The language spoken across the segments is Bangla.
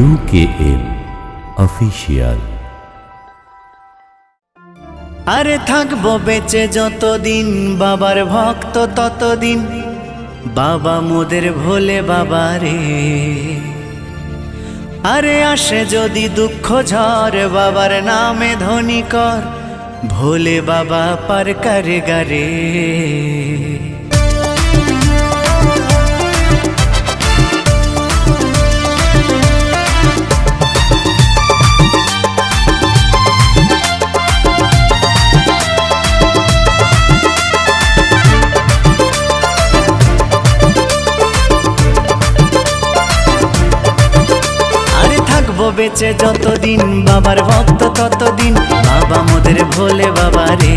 UKM official. আরে থাকবো বেঁচে যতদিন বাবার ভক্ত ততদিন, বাবা মোদের ভোলে বাবা রে। আরে আসে যদি দুঃখ ঝড় বাবার নামে ধ্বনি কর, ভোলে বাবা পার করে গারে। বেঁচে যতদিন বাবার ভক্ত ততদিন, বাবা মোদের ভোলে বাবা রে।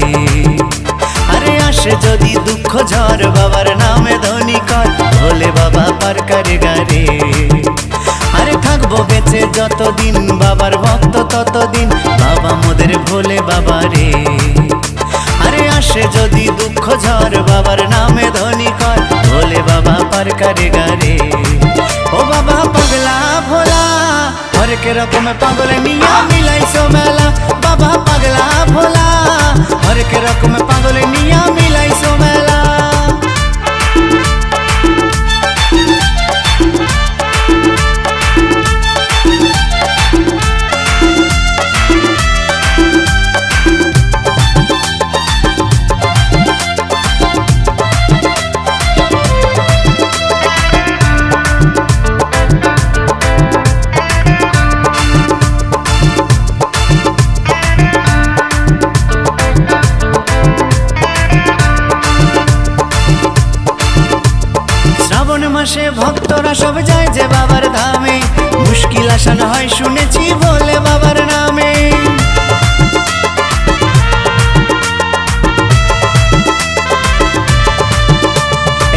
আরে আসে যদি দুঃখ ঝড় বাবার নামে ধ্বনি কর, ভোলে বাবা পার করে গারে। আরে থাকবো বেঁচে যতদিন বাবার ভক্ত ততদিন, বাবা মোদের ভোলে বাবা রে। আরে আসে যদি দুঃখ ঝড় বাবার নামে ধ্বনি কর, ভোলে বাবা পার করে গারে। ও বাবা পাগলা ভোলা হরেক রকম পাগল নিয়া মিলাইছো মেলা, বাবা পাগলা ভোলা হরেক রকম পাগল নিয়া মিলাইছো মেলা। মাসে ভক্তরা সব যায় যে বাবার ধামে, মুশকিল আসান হয় শুনেছি ভোলে বাবার নামে।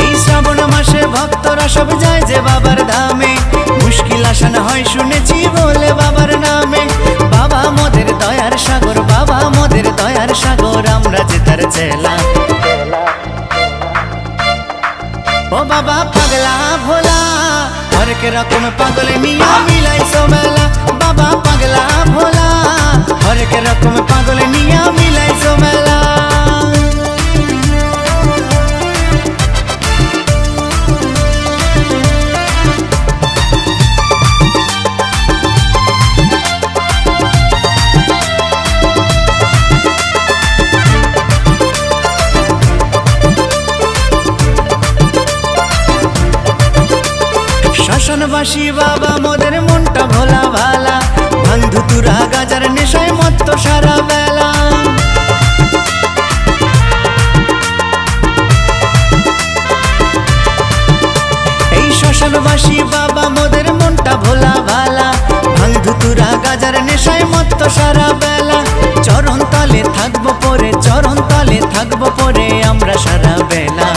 এই শ্রাবণ মাসে ভক্তরা সব যায় যে বাবার ধামে, মুশকিল আসান হয় শুনেছি ভোলে বাবার নামে। বাবা মোদের দয়ার সাগর, বাবা মোদের দয়ার সাগর, আমরা যে তার চেলা। ও বাবা পাগলা ভোলা হরেক রকম পাগল নিয়া মিলাইছো মেলা, বাবা পাগলা ভোলা হরেক রকম পাগল নিয়া মিলাইছো মেলা। শ্মশানবাসী বাবা মোদের মনটা ভোলা ভালা, ভাঙ ধুতুরা গাজার নেশায় মত্ত সারা বেলা। এই শ্মশানবাসী বাবা মোদের মনটা ভোলা ভালা, ভাঙ ধুতুরা গাজার নেশায় মত্ত সারা বেলা। চরণ তলে থাকবো পরে, চরণ তলে থাকবো পরে আমরা সারা বেলা।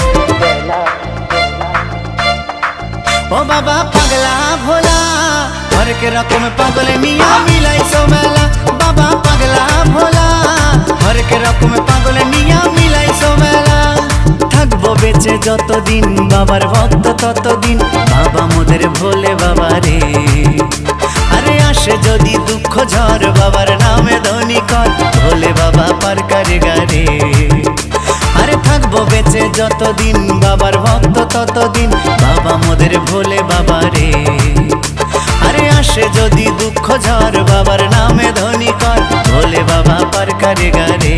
ও বাবা পাগলা ভোলা হরেক রকম পাগল নিয়া মিলাইছো মেলা, বাবা পাগলা ভোলা হরেক রকম পাগল নিয়া মিলাইছো মেলা। থাকবো বেঁচে যতদিন বাবার ভক্ত ততদিন, বাবা মোদের ভোলে বাবা রে। আরে আসে যদি দুঃখ ঝড় বাবার নামে ধ্বনি কর, ভোলে বাবা পার করে গারে। আরে থাকবো বেঁচে যতদিন বাবার ভক্ত ততদিন, বাবা মোদের ভোলে বাবা রে। আরে আসে যদি দুঃখ ঝড় বাবার নামে ধ্বনি কর, ভোলে বাবা পার করে গারে।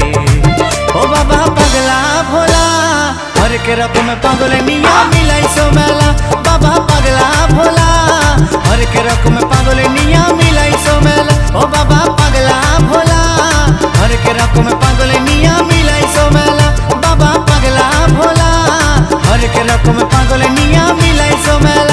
ও বাবা পাগলা ভোলা হরেক রকম পাগল নিয়া মিলাইছো মেলা, বাবা পাগলা ভোলা হরেক রকম পাগল নিয়া মিলাইছো মেলা। ও বাবা পাগলা ভোলা হরেক রকম পাগল নিয়া মিলাইছো মেলা, বাবা পাগলা ভোলা হরেক রকম পাগল নিয়া মিলাইছো মেলা।